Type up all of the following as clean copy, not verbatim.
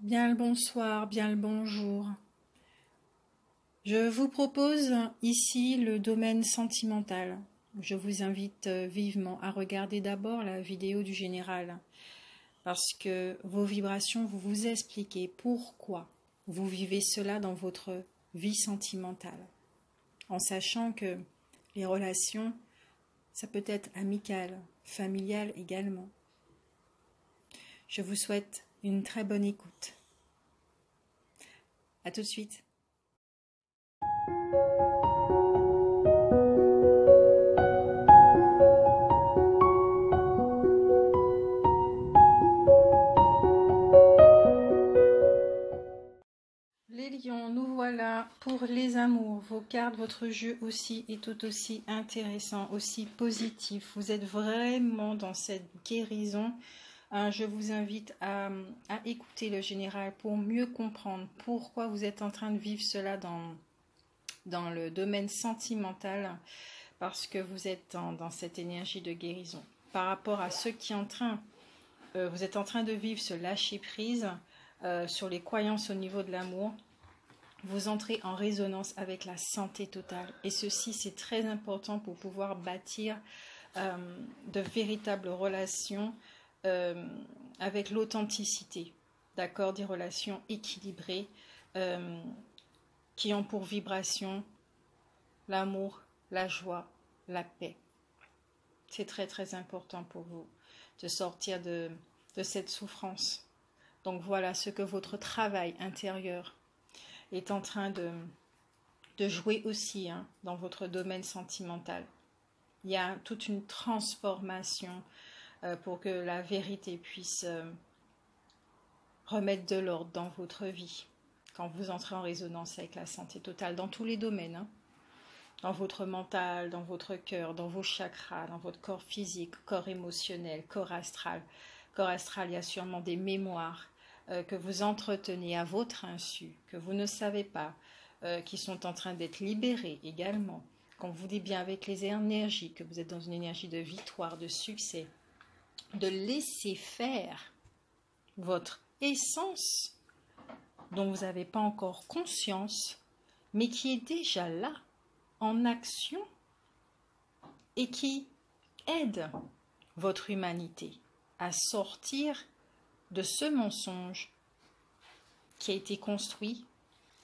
Bien le bonsoir, bien le bonjour. Je vous propose ici le domaine sentimental. Je vous invite vivement à regarder d'abord la vidéo du général parce que vos vibrations vont vous expliquer pourquoi vous vivez cela dans votre vie sentimentale. En sachant que les relations, ça peut être amical, familial également. Je vous souhaite une très bonne écoute. À tout de suite. Les lions, nous voilà pour les amours. Vos cartes, votre jeu aussi est tout aussi intéressant, aussi positif. Vous êtes vraiment dans cette guérison. Je vous invite à écouter le général pour mieux comprendre pourquoi vous êtes en train de vivre cela dans le domaine sentimental, parce que vous êtes dans cette énergie de guérison. Par rapport à ceux qui vous êtes en train de vivre ce lâcher-prise sur les croyances au niveau de l'amour, vous entrez en résonance avec la santé totale. Et ceci, c'est très important pour pouvoir bâtir de véritables relations avec l'authenticité, d'accord, des relations équilibrées qui ont pour vibration l'amour, la joie, la paix. C'est très très important pour vous de sortir de cette souffrance. Donc voilà ce que votre travail intérieur est en train de jouer aussi dans votre domaine sentimental. Il y a toute une transformation pour que la vérité puisse remettre de l'ordre dans votre vie quand vous entrez en résonance avec la santé totale dans tous les domaines, dans votre mental, dans votre cœur, dans vos chakras, dans votre corps physique, corps émotionnel, corps astral. Corps astral, il y a sûrement des mémoires que vous entretenez à votre insu, que vous ne savez pas, qui sont en train d'être libérées également. Quand vous dites bien avec les énergies, que vous êtes dans une énergie de victoire, de succès, de laisser faire votre essence dont vous n'avez pas encore conscience, mais qui est déjà là, en action, et qui aide votre humanité à sortir de ce mensonge qui a été construit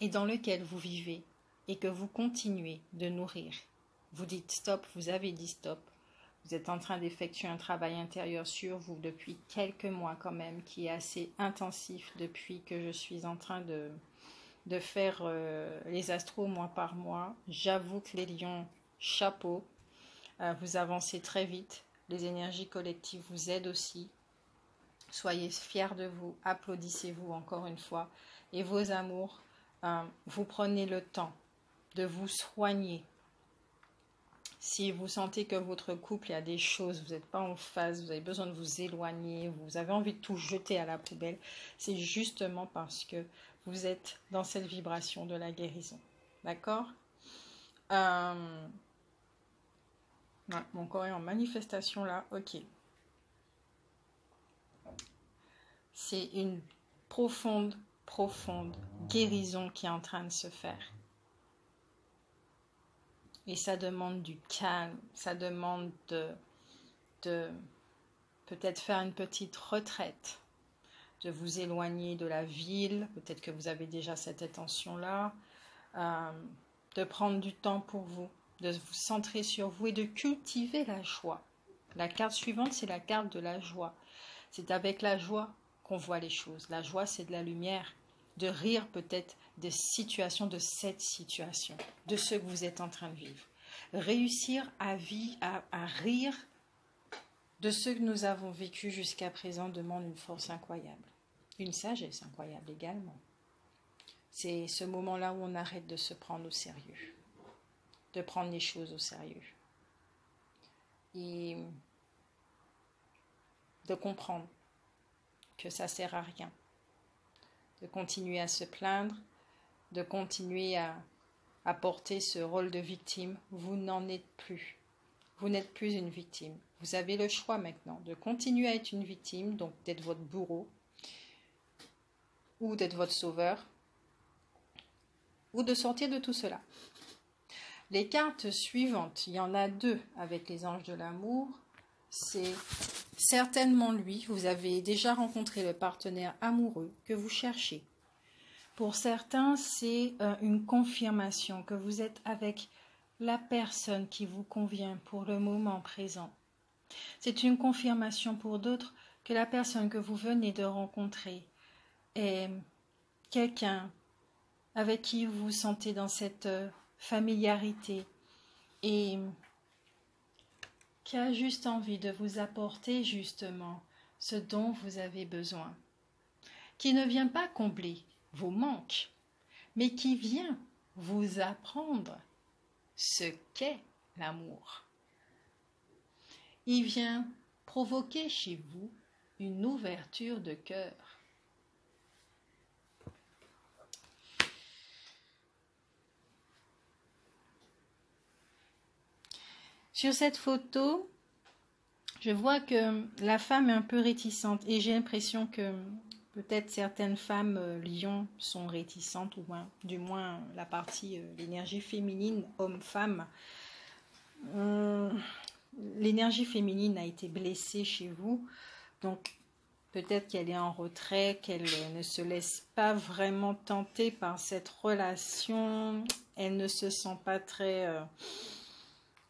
et dans lequel vous vivez et que vous continuez de nourrir. Vous dites stop, vous avez dit stop. Vous êtes en train d'effectuer un travail intérieur sur vous depuis quelques mois quand même, qui est assez intensif depuis que je suis en train de faire les astros mois par mois. J'avoue que les lions, chapeau, vous avancez très vite. Les énergies collectives vous aident aussi. Soyez fiers de vous, applaudissez-vous encore une fois. Et vos amours, vous prenez le temps de vous soigner. Si vous sentez que votre couple, il y a des choses, vous n'êtes pas en phase, vous avez besoin de vous éloigner, vous avez envie de tout jeter à la poubelle, c'est justement parce que vous êtes dans cette vibration de la guérison. D'accord ? Mon corps est en manifestation là, ok. C'est une profonde guérison qui est en train de se faire. Et ça demande du calme, ça demande de peut-être faire une petite retraite, de vous éloigner de la ville, peut-être que vous avez déjà cette intention-là, de prendre du temps pour vous, de vous centrer sur vous et de cultiver la joie. La carte suivante, c'est la carte de la joie. C'est avec la joie qu'on voit les choses. La joie, c'est de la lumière, de rire peut-être des situations, de cette situation, de ce que vous êtes en train de vivre. Réussir à rire de ce que nous avons vécu jusqu'à présent demande une force incroyable, une sagesse incroyable également. C'est ce moment-là où on arrête de se prendre au sérieux, de prendre les choses au sérieux et de comprendre que ça ne sert à rien, de continuer à se plaindre, de continuer à porter ce rôle de victime. Vous n'en êtes plus. Vous n'êtes plus une victime. Vous avez le choix maintenant de continuer à être une victime, donc d'être votre bourreau, ou d'être votre sauveur, ou de sortir de tout cela. Les cartes suivantes, il y en a 2 avec les anges de l'amour. C'est certainement lui, vous avez déjà rencontré le partenaire amoureux que vous cherchez. Pour certains, c'est une confirmation que vous êtes avec la personne qui vous convient pour le moment présent. C'est une confirmation pour d'autres que la personne que vous venez de rencontrer est quelqu'un avec qui vous vous sentez dans cette familiarité et qui a juste envie de vous apporter justement ce dont vous avez besoin, qui ne vient pas combler vos manques, mais qui vient vous apprendre ce qu'est l'amour. Il vient provoquer chez vous une ouverture de cœur. Sur cette photo, je vois que la femme est un peu réticente et j'ai l'impression que peut-être certaines femmes lions sont réticentes, ou du moins la partie, l'énergie féminine, homme-femme. L'énergie féminine a été blessée chez vous, donc peut-être qu'elle est en retrait, qu'elle ne se laisse pas vraiment tenter par cette relation, elle ne se sent pas très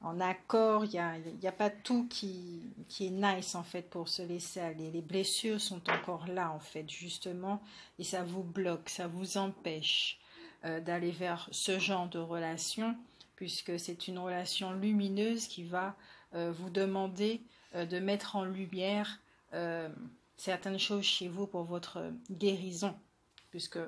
en accord, il y a pas tout qui est nice en fait pour se laisser aller. Les blessures sont encore là en fait justement et ça vous bloque, ça vous empêche d'aller vers ce genre de relation puisque c'est une relation lumineuse qui va vous demander de mettre en lumière certaines choses chez vous pour votre guérison, puisque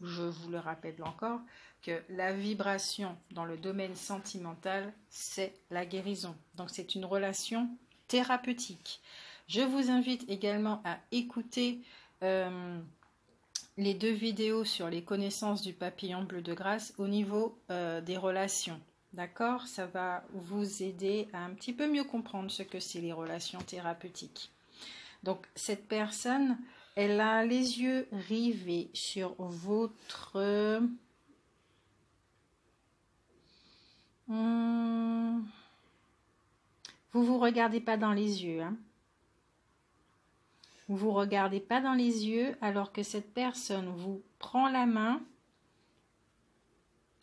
je vous le rappelle encore que la vibration dans le domaine sentimental, c'est la guérison. Donc c'est une relation thérapeutique. Je vous invite également à écouter les 2 vidéos sur les connaissances du papillon bleu de grâce au niveau des relations. D'accord? Ça va vous aider à un petit peu mieux comprendre ce que c'est les relations thérapeutiques. Donc cette personne, elle a les yeux rivés sur votre... Vous ne vous regardez pas dans les yeux. Hein? Vous ne vous regardez pas dans les yeux alors que cette personne vous prend la main.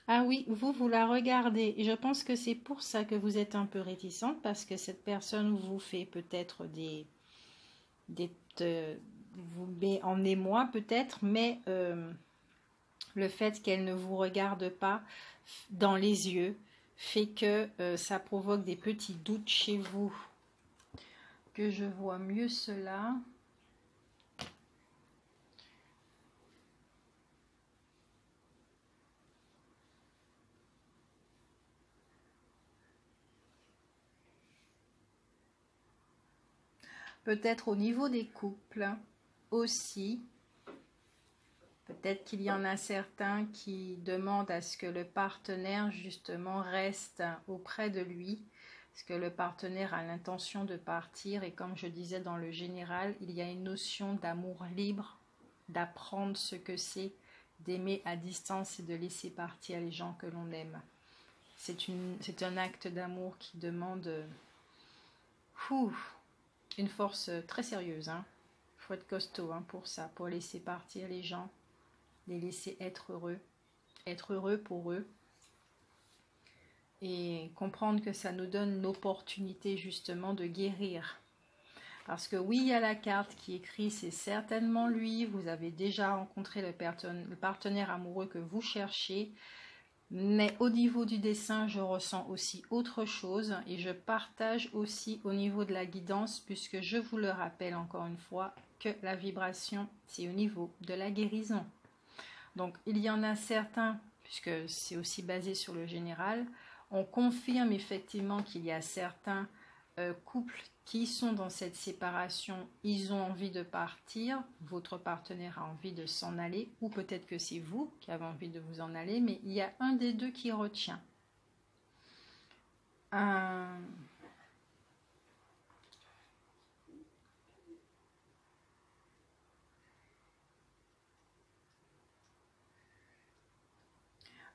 Ah oui, vous la regardez. Et je pense que c'est pour ça que vous êtes un peu réticente parce que cette personne vous fait peut-être vous met en émoi peut-être, mais le fait qu'elle ne vous regarde pas dans les yeux fait que ça provoque des petits doutes chez vous. Que je vois mieux cela. Peut-être au niveau des couples aussi. Peut-être qu'il y en a certains qui demandent à ce que le partenaire justement reste auprès de lui, parce que le partenaire a l'intention de partir et comme je disais dans le général, il y a une notion d'amour libre, d'apprendre ce que c'est d'aimer à distance et de laisser partir les gens que l'on aime. C'est un acte d'amour qui demande une force très sérieuse. Il faut être costaud pour ça, pour laisser partir les gens. Les laisser être heureux pour eux et comprendre que ça nous donne l'opportunité justement de guérir. Parce que oui, il y a la carte qui écrit, c'est certainement lui, vous avez déjà rencontré le partenaire amoureux que vous cherchez, mais au niveau du dessin, je ressens aussi autre chose et je partage aussi au niveau de la guidance, puisque je vous le rappelle encore une fois que la vibration, c'est au niveau de la guérison. Donc, il y en a certains, puisque c'est aussi basé sur le général, on confirme effectivement qu'il y a certains couples qui sont dans cette séparation, ils ont envie de partir, votre partenaire a envie de s'en aller, ou peut-être que c'est vous qui avez envie de vous en aller, mais il y a un des 2 qui retient.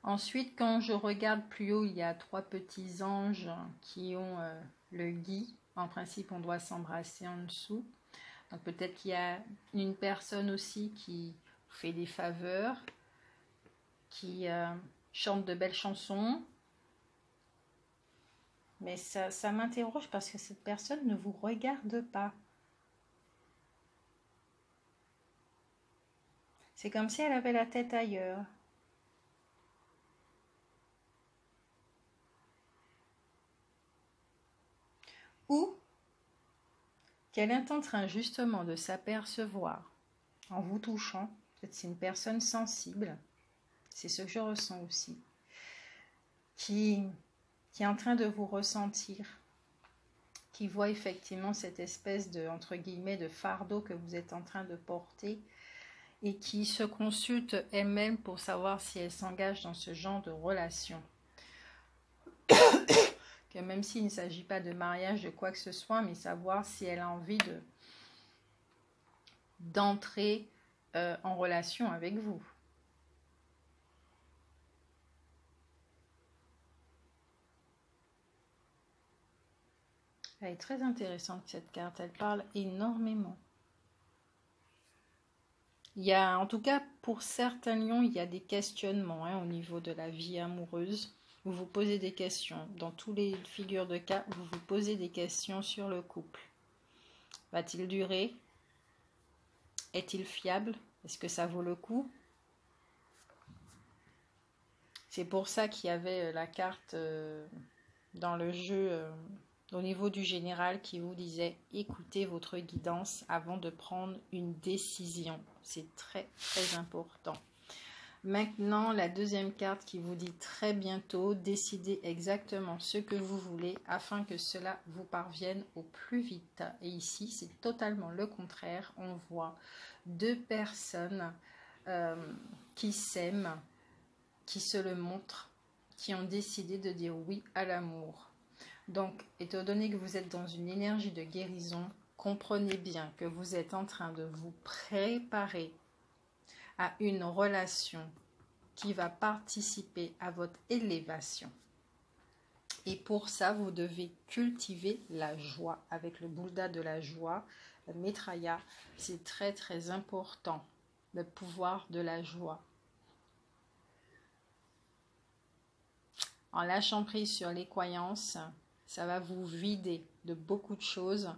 Ensuite, quand je regarde plus haut, il y a 3 petits anges qui ont le gui. En principe, on doit s'embrasser en dessous. Donc peut-être qu'il y a une personne aussi qui fait des faveurs, qui chante de belles chansons. Mais ça m'interroge parce que cette personne ne vous regarde pas. C'est comme si elle avait la tête ailleurs. Ou qu'elle est en train justement de s'apercevoir en vous touchant. Peut-être c'est une personne sensible. C'est ce que je ressens aussi. Qui est en train de vous ressentir. Qui voit effectivement cette espèce de, entre guillemets, de fardeau que vous êtes en train de porter. Et qui se consulte elle-même pour savoir si elle s'engage dans ce genre de relation. Que même s'il ne s'agit pas de mariage, de quoi que ce soit, mais savoir si elle a envie d'entrer en relation avec vous. Elle est très intéressante cette carte, elle parle énormément. Il y a, en tout cas, pour certains lions, il y a des questionnements au niveau de la vie amoureuse. Vous vous posez des questions. Dans toutes les figures de cas, vous vous posez des questions sur le couple. Va-t-il durer? Est-il fiable? Est-ce que ça vaut le coup? C'est pour ça qu'il y avait la carte dans le jeu au niveau du général qui vous disait écoutez votre guidance avant de prendre une décision. C'est très très important. Maintenant, la deuxième carte qui vous dit très bientôt, décidez exactement ce que vous voulez afin que cela vous parvienne au plus vite. Et ici, c'est totalement le contraire. On voit 2 personnes qui s'aiment, qui se le montrent, qui ont décidé de dire oui à l'amour. Donc, étant donné que vous êtes dans une énergie de guérison, comprenez bien que vous êtes en train de vous préparer à une relation qui va participer à votre élévation. Et pour ça, vous devez cultiver la joie. Avec le Bouddha de la joie, le Maitreya, c'est très très important, le pouvoir de la joie. En lâchant prise sur les croyances, ça va vous vider de beaucoup de choses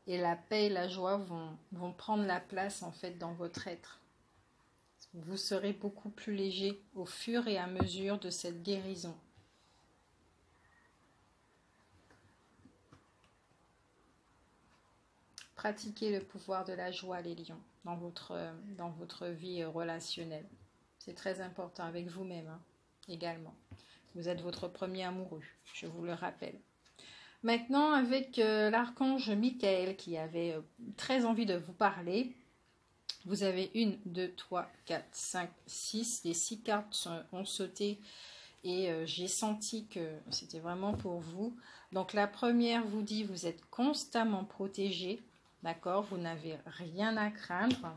et la paix et la joie vont prendre la place en fait dans votre être. Vous serez beaucoup plus léger au fur et à mesure de cette guérison. Pratiquez le pouvoir de la joie, les lions, dans votre vie relationnelle. C'est très important avec vous-même également. Vous êtes votre premier amoureux, je vous le rappelle. Maintenant, avec l'archange Michael qui avait très envie de vous parler, vous avez 1, 2, 3, 4, 5, 6. Les 6 cartes ont sauté et j'ai senti que c'était vraiment pour vous. Donc la première vous dit vous êtes constamment protégé, d'accord? Vous n'avez rien à craindre.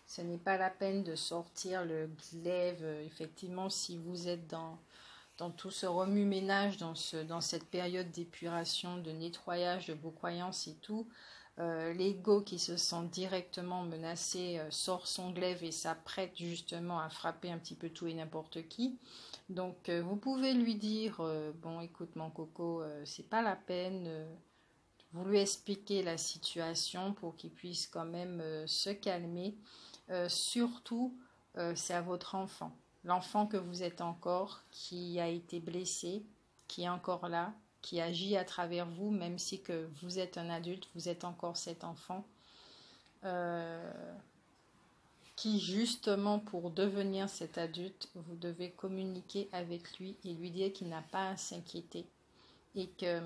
Ce n'est pas la peine de sortir le glaive. Effectivement, si vous êtes dans tout ce remue-ménage, dans cette période d'épuration, de nettoyage de vos croyances et tout, l'ego qui se sent directement menacé sort son glaive et s'apprête justement à frapper un petit peu tout et n'importe qui. Donc vous pouvez lui dire bon écoute mon coco, c'est pas la peine, vous lui expliquez la situation pour qu'il puisse quand même se calmer. Surtout c'est à votre enfant, l'enfant que vous êtes encore, qui a été blessé, qui est encore là, qui agit à travers vous, même si que vous êtes un adulte, vous êtes encore cet enfant, qui justement pour devenir cet adulte, vous devez communiquer avec lui et lui dire qu'il n'a pas à s'inquiéter et que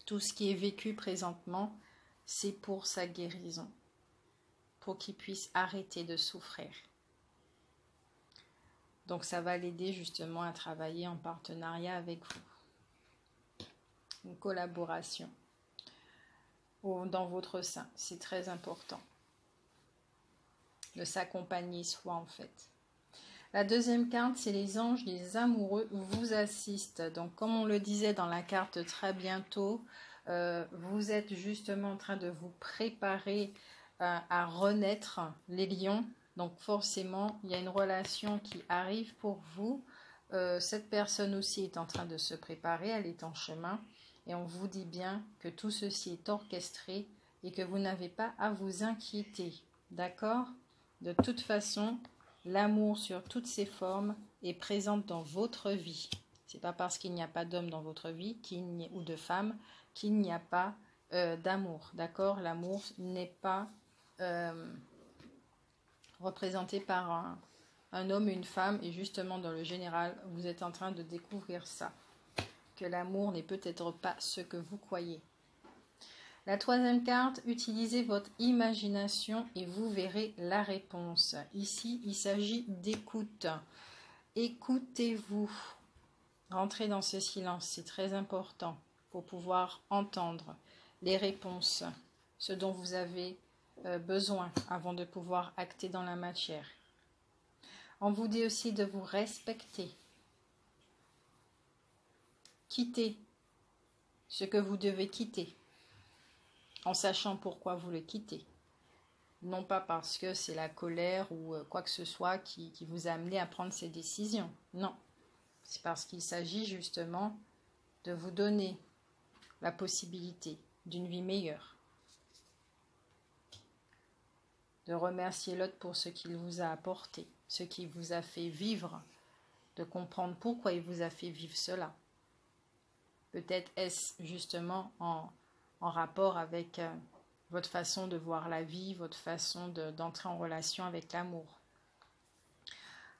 tout ce qui est vécu présentement, c'est pour sa guérison, pour qu'il puisse arrêter de souffrir. Donc ça va l'aider justement à travailler en partenariat avec vous. Une collaboration dans votre sein, c'est très important de s'accompagner soi en fait. La deuxième carte, c'est les anges des amoureux vous assistent. Donc, comme on le disait dans la carte très bientôt, vous êtes justement en train de vous préparer à renaître, les lions. Donc, forcément, il y a une relation qui arrive pour vous. Cette personne aussi est en train de se préparer, elle est en chemin. Et on vous dit bien que tout ceci est orchestré et que vous n'avez pas à vous inquiéter. D'accord? De toute façon, l'amour sur toutes ses formes est présent dans votre vie. C'est pas parce qu'il n'y a pas d'homme dans votre vie ou de femme qu'il n'y a pas d'amour. D'accord? L'amour n'est pas représenté par un homme, une femme. Et justement, dans le général, vous êtes en train de découvrir ça. Que l'amour n'est peut-être pas ce que vous croyez. La troisième carte, utilisez votre imagination et vous verrez la réponse. Ici, il s'agit d'écoute. Écoutez-vous. Rentrez dans ce silence, c'est très important pour pouvoir entendre les réponses, ce dont vous avez besoin avant de pouvoir acter dans la matière. On vous dit aussi de vous respecter. Quittez ce que vous devez quitter, en sachant pourquoi vous le quittez. Non pas parce que c'est la colère ou quoi que ce soit qui vous a amené à prendre ces décisions. Non, c'est parce qu'il s'agit justement de vous donner la possibilité d'une vie meilleure. De remercier l'autre pour ce qu'il vous a apporté, ce qui vous a fait vivre, de comprendre pourquoi il vous a fait vivre cela. Peut-être est-ce justement en rapport avec votre façon de voir la vie, votre façon d'entrer en relation avec l'amour.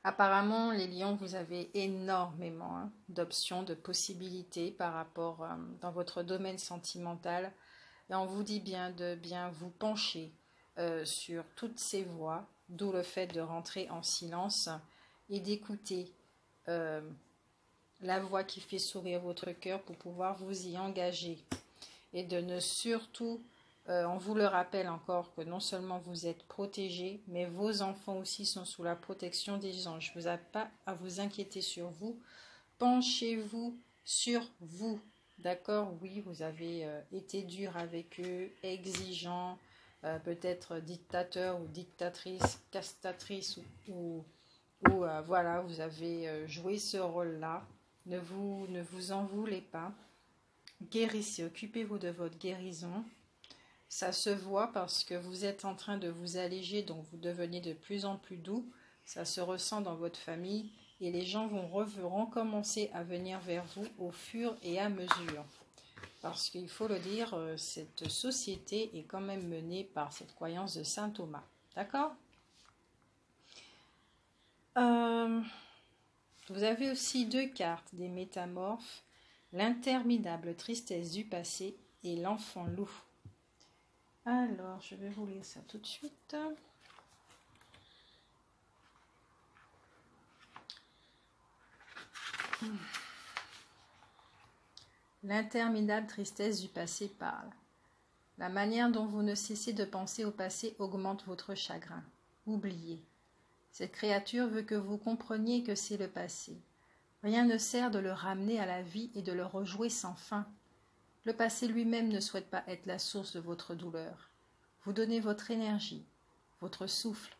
Apparemment, les lions, vous avez énormément d'options, de possibilités par rapport dans votre domaine sentimental. Et on vous dit bien de bien vous pencher sur toutes ces voies, d'où le fait de rentrer en silence et d'écouter la voix qui fait sourire votre cœur pour pouvoir vous y engager. Et de ne surtout, on vous le rappelle encore, que non seulement vous êtes protégés, mais vos enfants aussi sont sous la protection des anges. Vous n'avez pas à vous inquiéter sur vous. Penchez-vous sur vous. D'accord? Oui, vous avez été dur avec eux, exigeant, peut-être dictateur ou dictatrice, castratrice ou voilà, vous avez joué ce rôle-là. Ne vous en voulez pas. Guérissez, occupez-vous de votre guérison. Ça se voit parce que vous êtes en train de vous alléger, donc vous devenez de plus en plus doux. Ça se ressent dans votre famille et les gens vont recommencer à venir vers vous au fur et à mesure. Parce qu'il faut le dire, cette société est quand même menée par cette croyance de saint Thomas. D'accord ? Vous avez aussi deux cartes des métamorphes, l'interminable tristesse du passé et l'enfant loup. Alors, je vais vous lire ça tout de suite. L'interminable tristesse du passé parle. La manière dont vous ne cessez de penser au passé augmente votre chagrin. Oubliez. Cette créature veut que vous compreniez que c'est le passé. Rien ne sert de le ramener à la vie et de le rejouer sans fin. Le passé lui-même ne souhaite pas être la source de votre douleur. Vous donnez votre énergie, votre souffle,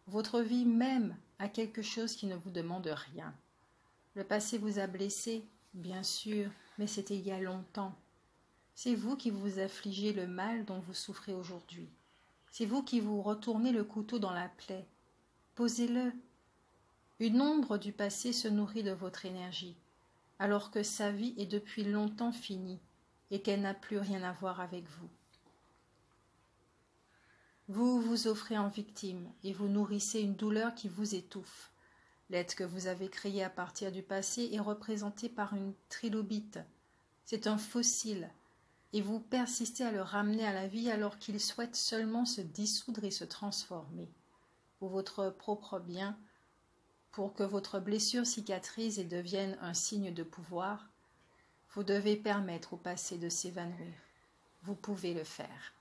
votre vie même à quelque chose qui ne vous demande rien. Le passé vous a blessé, bien sûr, mais c'était il y a longtemps. C'est vous qui vous affligez le mal dont vous souffrez aujourd'hui. C'est vous qui vous retournez le couteau dans la plaie. Posez-le. Une ombre du passé se nourrit de votre énergie, alors que sa vie est depuis longtemps finie et qu'elle n'a plus rien à voir avec vous. Vous vous offrez en victime et vous nourrissez une douleur qui vous étouffe. L'être que vous avez créé à partir du passé est représenté par une trilobite. C'est un fossile et vous persistez à le ramener à la vie alors qu'il souhaite seulement se dissoudre et se transformer. Pour votre propre bien, pour que votre blessure cicatrise et devienne un signe de pouvoir, vous devez permettre au passé de s'évanouir. Vous pouvez le faire.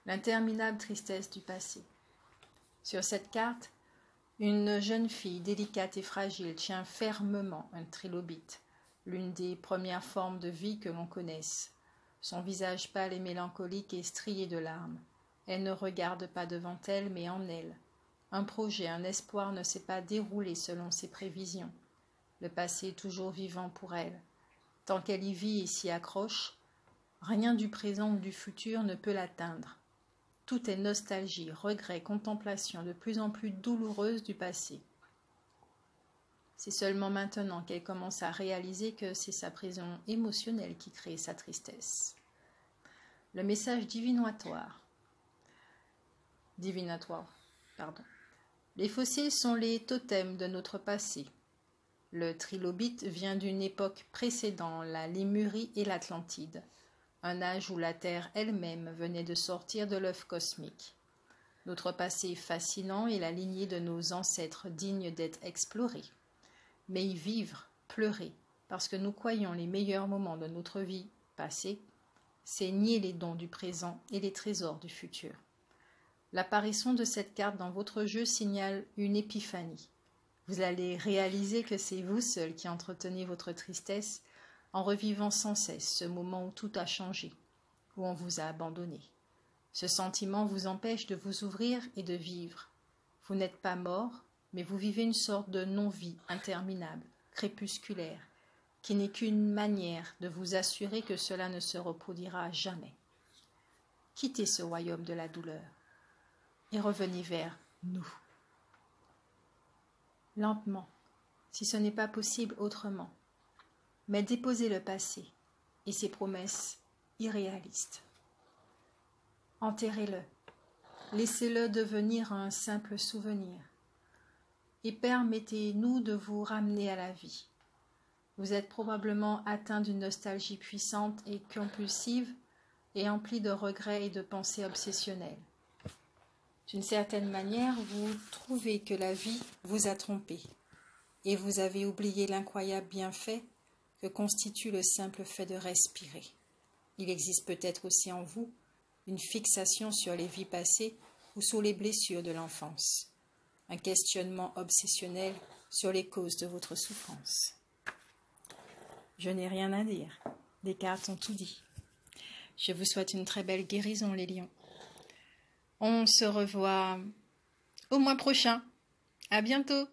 L'interminable tristesse du passé. Sur cette carte, Une jeune fille délicate et fragile tient fermement un trilobite, l'une des premières formes de vie que l'on connaisse. Son visage pâle et mélancolique est strié de larmes. Elle ne regarde pas devant elle, mais en elle. Un projet, un espoir ne s'est pas déroulé selon ses prévisions. Le passé est toujours vivant pour elle. Tant qu'elle y vit et s'y accroche, rien du présent ou du futur ne peut l'atteindre. Tout est nostalgie, regret, contemplation de plus en plus douloureuse du passé. C'est seulement maintenant qu'elle commence à réaliser que c'est sa prison émotionnelle qui crée sa tristesse. Le message divinatoire. Les fossiles sont les totems de notre passé. Le trilobite vient d'une époque précédant la Lémurie et l'Atlantide, un âge où la Terre elle-même venait de sortir de l'œuf cosmique. Notre passé fascinant est la lignée de nos ancêtres dignes d'être explorés. Mais y vivre, pleurer, parce que nous croyons les meilleurs moments de notre vie passée, c'est nier les dons du présent et les trésors du futur. L'apparition de cette carte dans votre jeu signale une épiphanie. Vous allez réaliser que c'est vous seul qui entretenez votre tristesse en revivant sans cesse ce moment où tout a changé, où on vous a abandonné. Ce sentiment vous empêche de vous ouvrir et de vivre. Vous n'êtes pas mort, mais vous vivez une sorte de non-vie interminable, crépusculaire, qui n'est qu'une manière de vous assurer que cela ne se reproduira jamais. Quittez ce royaume de la douleur et revenez vers nous. Lentement, si ce n'est pas possible autrement, mais déposez le passé et ses promesses irréalistes. Enterrez-le, laissez-le devenir un simple souvenir et permettez-nous de vous ramener à la vie. Vous êtes probablement atteint d'une nostalgie puissante et compulsive et empli de regrets et de pensées obsessionnelles. D'une certaine manière, vous trouvez que la vie vous a trompé et vous avez oublié l'incroyable bienfait que constitue le simple fait de respirer. Il existe peut-être aussi en vous une fixation sur les vies passées ou sur les blessures de l'enfance, un questionnement obsessionnel sur les causes de votre souffrance. Je n'ai rien à dire, les cartes ont tout dit. Je vous souhaite une très belle guérison, les lions. On se revoit au mois prochain. À bientôt.